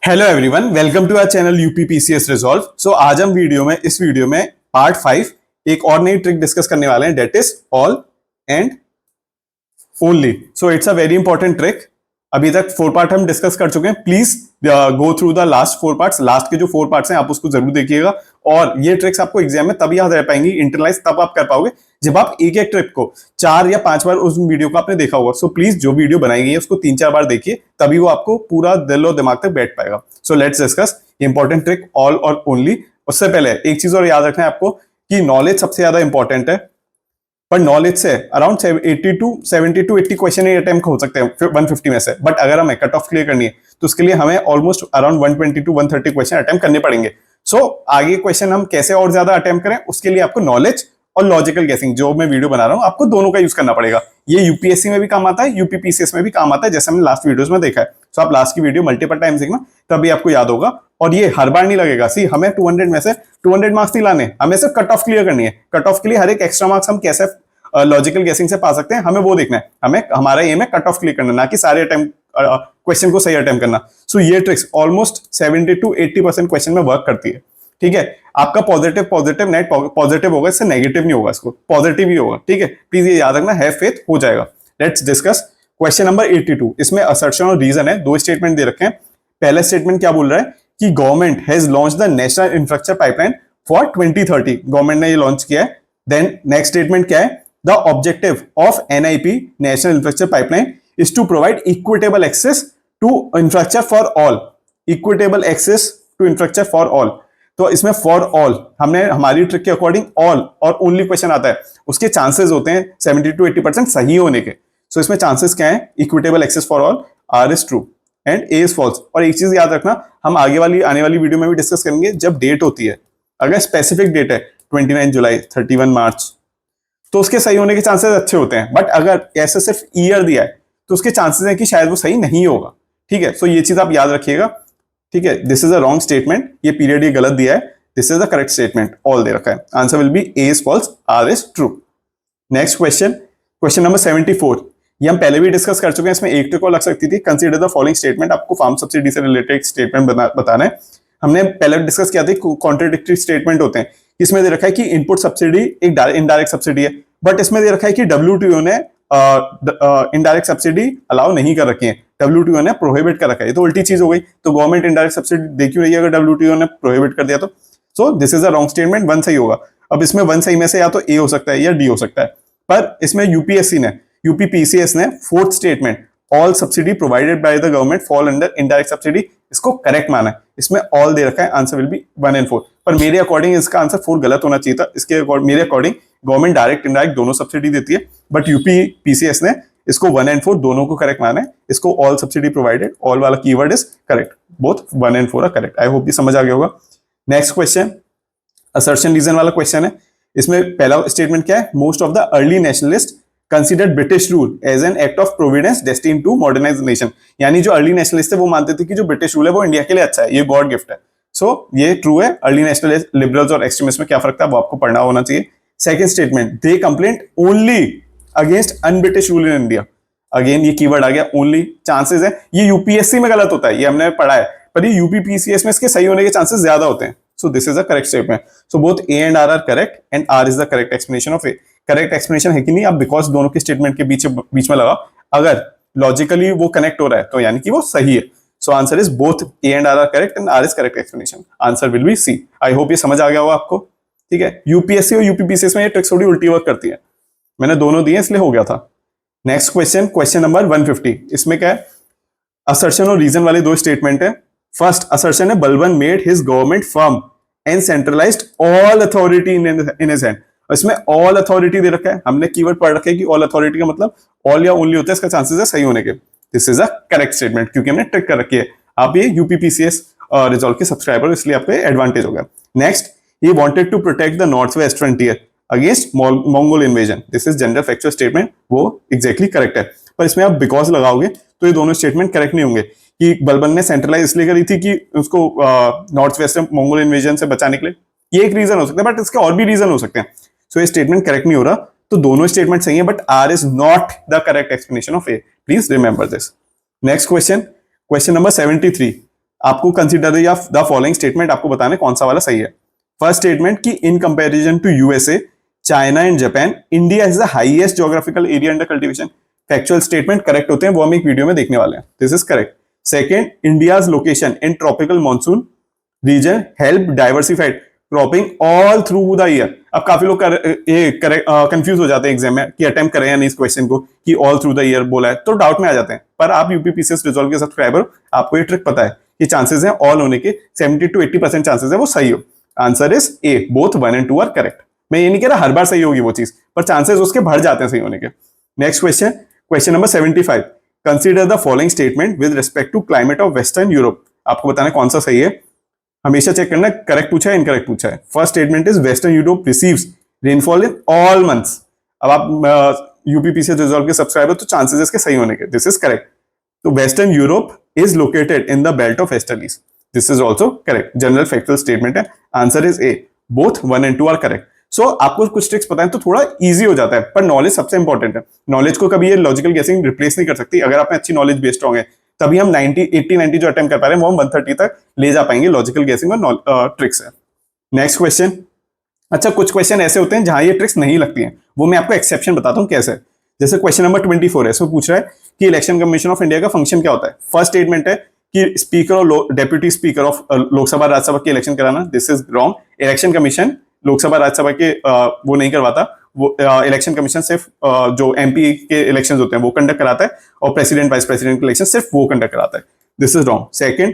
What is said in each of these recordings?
Hello everyone, welcome to our channel UPPCS resolve. So आज हम इस वीडियो में पार्ट 5 एक और नई ट्रिक डिस्कस करने वाले हैं, that is all and only. So it's a very important trick. अभी तक 4 पार्ट हम डिस्कस कर चुके हैं। Please go through the last 4 parts. Last के जो 4 पार्ट्स हैं आप उसको जरूर देखिएगा, और ये ट्रिक्स आपको एग्जाम में तब याद रह पाएंगी, इंटरलाइज तब आप कर पाओगे जब आप एक एक ट्रिक को 4 या 5 बार उस वीडियो को आपने देखा होगा। सो प्लीज जो वीडियो बनाई गई है उसको 3-4 बार देखिए, तभी वो आपको पूरा दिल और दिमाग तक बैठ पाएगा। So let's discuss important trick all और ओनली। उससे पहले एक चीज और याद रखना है आपको कि नॉलेज सबसे ज्यादा इंपॉर्टेंट है, पर नॉलेज से अराउंड 80 टू 80 क्वेश्चन ही अटेम्प्ट हो सकते हैं 150 में से। बट अगर हमें कट ऑफ क्लियर करनी है तो उसके लिए हमें almost around 120 to 130 question attempt करने पड़ेंगे। सो आगे क्वेश्चन हम कैसे और ज्यादा अटेम्प्ट करें, उसके लिए आपको नॉलेज और लॉजिकल गेसिंग, जो मैं वीडियो बना रहा हूं, आपको दोनों का यूज करना पड़ेगा। ये यूपीएससी में भी काम आता है, यूपीपीसीएस में भी काम आता है, जैसे हमने लास्ट वीडियोस में देखा है। सो आप लास्ट की वीडियो मल्टीपल टाइम्स देखना, तभी आपको याद होगा। और ये हर बार नहीं लगेगा। सी हमें 200 में से 200 मार्क्स नहीं लाने, हमें सिर्फ कट ऑफ क्लियर करनी है। कट ऑफ के लिए हर एक एक्स्ट्रा मार्क्स हम कैसे लॉजिकल गेसिंग से पा सकते हैं, हमें वो देखना है। हमें हमारा एम है कट ऑफ क्लियर करना, ना कि सारे अटेम्प्ट क्वेश्चन को सही अटेम्प्ट करना। सो ये ट्रिक्स ऑलमोस्ट 70 टू 80% क्वेश्चन में वर्क करती है। ठीक है, आपका पॉजिटिव नेट पॉजिटिव होगा, इससे नेगेटिव नहीं होगा, इसको पॉजिटिव ही होगा। ठीक है, प्लीज ये याद रखना, हैव फेथ, हो जाएगा। Let's discuss question number 82। इसमें असर्शन और रीजन है, 2 स्टेटमेंट दे रखे हैं। पहला स्टेटमेंट क्या बोल रहा है कि government has launch the national infrastructure pipeline for 2030। Government ने ये लॉन्च किया है। देन नेक्स्ट स्टेटमेंट क्या है, the objective of NIP national infrastructure pipeline is to provide equitable access to infrastructure for all. Equitable access to infrastructure for all, तो इसमें for all हमने हमारी ट्रिक के अकॉर्डिंग ऑल और ओनली क्वेश्चन आता है, उसके चांसेस होते हैं 70 टू 80% सही होने के। सो इसमें चांसेस क्या है, equitable access for all, R is true and A is false. और एक चीज याद रखना, हम आने वाली वीडियो में भी डिस्कस करेंगे, जब डेट होती है, अगर स्पेसिफिक डेट है 29 जुलाई 31 मार्च, तो उसके सही होने के चांसेस अच्छे होते हैं। बट अगर ऐसे सिर्फ ईयर दिया है तो उसके चांसेस है कि शायद वो सही नहीं होगा। ठीक है, सो ये चीज आप याद रखिएगा। ठीक है, this is a wrong statement, ये पीरियड ये गलत दिया है, this is the correct statement, all दे रखा है। Answer will be A is false, R is true. Next question, question number 74। ये हम पहले भी डिस्कस कर चुके हैं, इसमें एक ट्रिक और लग सकती थी। कंसीडर द फॉलोइंग स्टेटमेंट, आपको फार्म सब्सिडी से रिलेटेड स्टेटमेंट बताना है। हमने पहले डिस्कस किया था, कॉन्ट्राडिक्टरी स्टेटमेंट होते हैं। इसमें दे रखा है कि इनपुट सब्सिडी एक इनडायरेक्ट सब्सिडी है, बट इसमें दे रखा है कि डब्ल्यूटीओ ने इनडायरेक्ट सब्सिडी अलाउ नहीं कर रखी है, डब्ल्यूटीओ ने प्रोहिबिट कर रखा है। तो उल्टी चीज हो गई, तो गवर्नमेंट इनडायरेक्ट सब्सिडी दे क्यों रही है अगर डब्ल्यूटीओ ने प्रोहिबिट कर दिया तो। So this is a wrong statement, 1 सही होगा। अब इसमें 1 सही में से या तो ए हो सकता है या डी हो सकता है, पर इसमें यूपीपीसीएस ने 4th statement, all subsidy provided by the government fall under indirect subsidy, इसको करेक्ट माना है। इसमें ऑल दे रखा है, आंसर विल बी 1 एंड 4। पर मेरे अकॉर्डिंग इसका आंसर 4 गलत होना चाहिए था। इसके मेरे अकॉर्डिंग गवर्नमेंट डायरेक्ट इनडायरेक्ट दोनों सब्सिडी देती है, बट यूपीपीसीएस ने इसको 1 एंड 4 दोनों को करेक्ट माना है। इसको ऑल सब्सिडी प्रोवाइडेड, ऑल वाला keyword is correct, both 1 and 4 are correct. I hope ये समझ आ गया होगा। नेक्स्ट क्वेश्चन असर्शन रीजन वाला क्वेश्चन है। इसमें पहला स्टेटमेंट क्या है, most of the early nationalist considered British rule as an act of providence destined to modernise nation. यानी जो अर्ली नेशनलिस्ट थे वो मानते थे कि जो ब्रिटिश रूल है वो इंडिया के लिए अच्छा है, ये गॉड गिफ्ट है। सो ये ट्रू है। अर्ली नेशनलिस्ट, लिबरल्स और एक्सट्रीमिस्ट में क्या फर्क था वो आपको पढ़ना होना चाहिए। Second statement, they complaint only against un British rule in India. Again ये कीवर्ड आ गया, ओनली। चांसेस है, ये यूपीएससी में गलत होता है, ये हमने पढ़ा है, पर ये यूपीपीसीएस में इसके सही होने के चांसेस ज्यादा होते हैं। So this is a correct statement. So both A and R are correct and R is the correct explanation of A. Correct explanation है कि नहीं, आप because दोनों के स्टेटमेंट के बीच में लगा, अगर लॉजिकली वो कनेक्ट हो रहा है तो यानी कि वो सही है। So answer is both A and R are correct and R is correct explanation. Answer will be C. I hope ये समझ आ गया होगा आपको। ठीक है, यूपीएससी और यूपीपीसीएस में ये ट्रिक्स थोड़ी उल्टी वर्क करती है, मैंने दोनों दिए इसलिए हो गया था। Next question, question number 150। इसमें क्या है, असर्शन और रीजन वाले 2 स्टेटमेंट है। फर्स्ट असर्शन है, Balban made his government firm and centralised all authority in his hand. इसमें ऑल अथॉरिटी दे रखा है, हमने कीवर्ड पढ़ रखा है कि ऑल अथॉरिटी का मतलब ऑल या ओनली होता है, इसका चांसेस है सही होने के। This is a correct statement, क्योंकि हमने ट्रिक कर रखी है। आप ये यूपीपीसीएस रिजल्ट के सब्सक्राइबर, इसलिए आपको एडवांटेज होगा। Next, he wanted to protect the north west frontier against Mongol invasion. This is general factual statement, वो एग्जैक्टली करेक्ट है। पर इसमें आप बिकॉज लगाओगे तो ये दोनों स्टेटमेंट करेक्ट नहीं होंगे। कि बलबन ने सेंट्रलाइज इसलिए करी थी कि उसको नॉर्थ वेस्ट में मंगोल इन्वेजन से बचाने के लिए, ये एक रीजन हो सकता है, बट इसके और भी रीजन हो सकते हैं। सो ये स्टेटमेंट करेक्ट नहीं हो रहा, तो दोनों स्टेटमेंट सही है, but R is not the correct explanation of A, please remember this. Next question, question number 73। आपको कंसिडर द फॉलोइंग स्टेटमेंट, आपको बताना है कौन सा वाला सही है। फर्स्ट स्टेटमेंट कि in comparison to USA, China and Japan, India is the highest geographical area under cultivation. Factual statement correct होते हैं, वो हम एक वीडियो में देखने वाले हैं। This is correct. Second, India's location in tropical monsoon region help diversified cropping all through the year. अब काफी लोग कंफ्यूज हो जाते हैं एग्जाम में कि अटेम्प्ट करें या नहीं इस क्वेश्चन को, कि ऑल थ्रू द ईयर बोला है तो डाउट में आ जाते हैं। पर आप यूपीपीसीएस रिजॉल्व के सब्सक्राइबर, आपको ये ट्रिक पता है कि चांसेस हैं ऑल होने के 70 to 80% चांसेस है वो सही हो। Answer is A, both 1 and 2 are correct. मैं ये नहीं कह रहा हर बार सही होगी वो चीज, पर चांसेस उसके बढ़ जाते हैं सही होने के। Next question, question number 75, consider the following statement with respect to climate of western Europe. आपको बताना है कौन सा सही है, हमेशा चेक करना करेक्ट पूछा है इनकरेक्ट पूछा है। First statement is western Europe receives rainfall in all months. अब आप यूपीपीसीएस रिजॉल्व के सब्सक्राइबर, तो चांसेस इसके सही होने के, दिस इज करेक्ट। तो western Europe is located in the belt of westerlies, this is also correct. General factual statement है, answer is A, both 1 and 2 are correct. So आपको कुछ ट्रिक्स पता है तो थोड़ा इजी हो जाता है, पर नॉलेज सबसे इंपॉर्टेंट है। नॉलेज को कभी ये लॉजिकल गेसिंग रिप्लेस नहीं कर सकती। अगर आप में अच्छी नॉलेज बेस्ड स्ट्रॉन्ग है, तभी हम 80-90 जो अटेम्प्ट कर पा रहे हैं वो हम 130 तक ले जा पाएंगे लॉजिकल गेसिंग और ट्रिक्स है। नेक्स्ट क्वेश्चन, अच्छा कुछ क्वेश्चन ऐसे होते हैं जहां ये ट्रिक्स नहीं लगती हैं, वो मैं आपको एक्सेप्शन बताता हूं कैसे। जैसे क्वेश्चन नंबर 24 है, इसमें पूछ रहा है कि इलेक्शन कमीशन ऑफ इंडिया का फंक्शन क्या होता है। फर्स्ट स्टेटमेंट है कि स्पीकर और deputy speaker of Lok Sabha Rajya Sabha के इलेक्शन कराना, this is wrong. Election commission Lok Sabha Rajya Sabha के वो नहीं करवाता, वो इलेक्शन कमीशन सिर्फ जो एमपी के इलेक्शंस होते हैं वो कंडक्ट कराता है, और प्रेसिडेंट वाइस प्रेसिडेंट के इलेक्शन सिर्फ वो कंडक्ट कराता है, this is wrong. Second,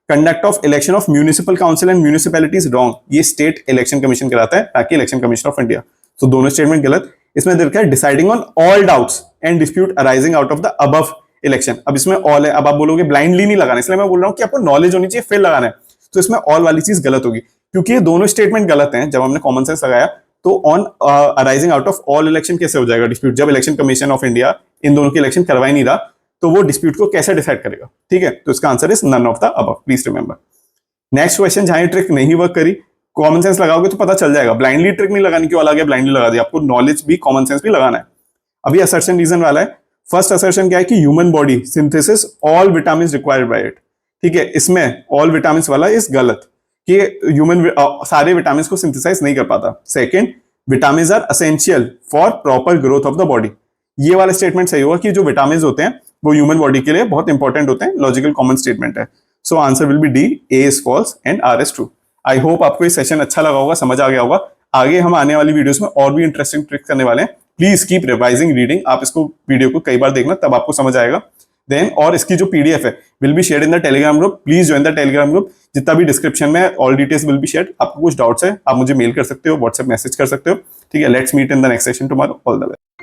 conduct of election of municipal council and municipalities, wrong. ये स्टेट इलेक्शन कमीशन कराता है, ताकि इलेक्शन कमीशन ऑफ इंडिया। तो दोनों स्टेटमेंट गलत। इसमें देखा है deciding on all doubts and dispute arising out of the above election. अब इसमें ऑल है, अब आप बोलोगे ब्लाइंडली नहीं लगाना, इसलिए मैं बोल रहा हूं कि आपको नॉलेज होनी चाहिए फिर लगाना है। तो इसमें ऑल वाली चीज गलत होगी, क्योंकि ये दोनों स्टेटमेंट गलत हैं। जब हमने कॉमन सेंस लगाया तो on arising out of all election कैसे हो जाएगा डिस्प्यूट, जब election commission of India in दोनों के इलेक्शन करवा ही नहीं रहा, तो वो डिस्प्यूट को कैसे डिसाइड करेगा, ठीक है। तो इसका answer is none of the above, please remember. Next question, जहां ट्रिक नहीं वर्क करी, कॉमन सेंस लगाओगे तो पता चल जाएगा। ब्लाइंडली ट्रिक नहीं लगानी, क्यों अलग है, ब्लाइंडली लगा दिया, आपको नॉलेज भी कॉमन सेंस भी लगाना है। अभी असर्शन रीजन वाला है। फर्स्ट असर्शन क्या है कि human body synthesis all vitamin required by it, ठीक है। इसमें ऑल विटामिन वाला इज गलत, कि ह्यूमन सारे विटामिन को सिंथेसाइज नहीं कर पाता। Second, vitamin are essential for proper growth of the body, ये वाला स्टेटमेंट सही होगा कि जो विटामिन होते हैं वो ह्यूमन बॉडी के लिए बहुत इंपॉर्टेंट होते हैं, लॉजिकल कॉमन स्टेटमेंट है। So answer will be D, A is false and R is true. I hope आपको ये सेशन अच्छा लगा होगा, समझ आ गया होगा। आगे हम आने वाली वीडियोस में और भी इंटरेस्टिंग ट्रिक्स करने वाले हैं। प्लीज कीप रिवाइजिंग रीडिंग, आप इसको वीडियो को कई बार देखना, तब आपको समझ आएगा। देन और इसकी जो पीडीएफ है will be shared in the Telegram group, please join the Telegram group. जितना भी डिस्क्रिप्शन में all details will be shared. आपको कुछ डाउट्स है आप मुझे मेल कर सकते हो, व्हाट्सएप मैसेज कर सकते हो, ठीक है। Let's meet in the next session tomorrow, all the best.